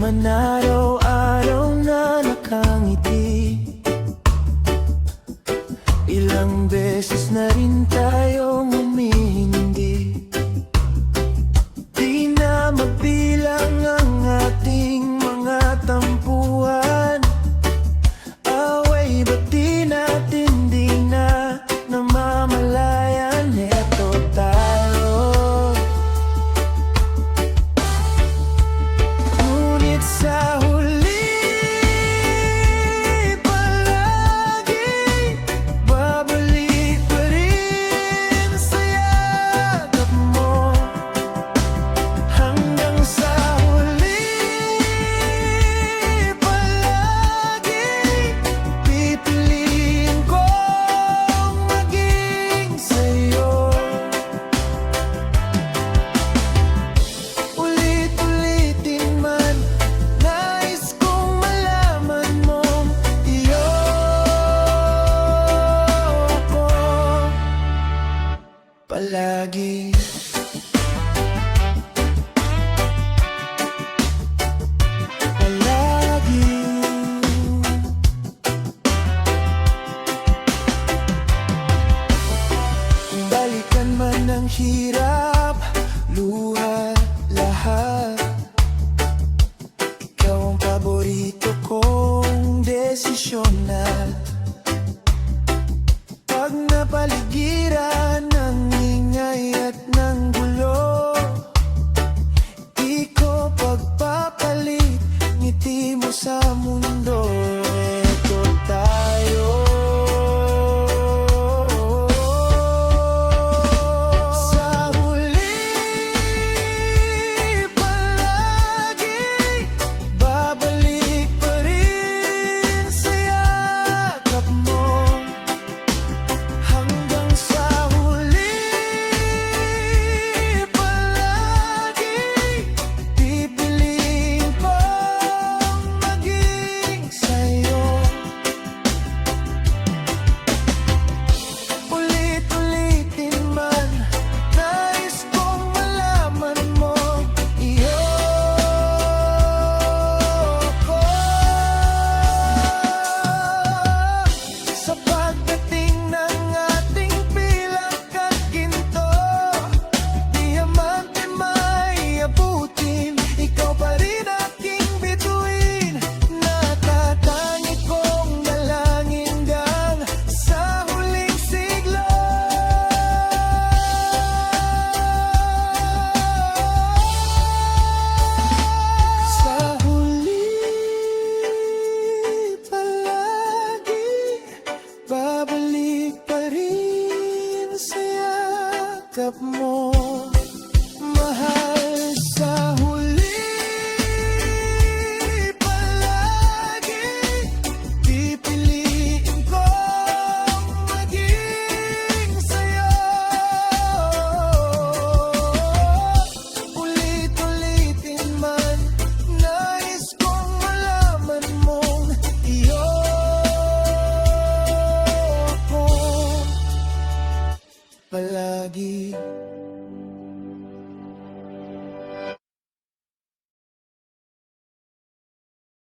man araw-araw na nakangiti. Ilang beses na rin tayong humihindi. Di na mabilang ang ating mga tampuhan. Away ba't di natin di na namamalayan? Eto tayo, ngunit sa huli palagi babalik pa rin sa yakap mo. Hanggang sa huli palagi pipiliin kong maging sa'yo. Ulit-ulitin man, nais kong malaman mong iyo ako palagi. Palagi. Balikan man ang hirap, luha, lahat. Ikaw ang paborito kong desisyon na pag napaligiran ng ingay at ng gulo, di ko pagpapalit ngiti mo sa mundo.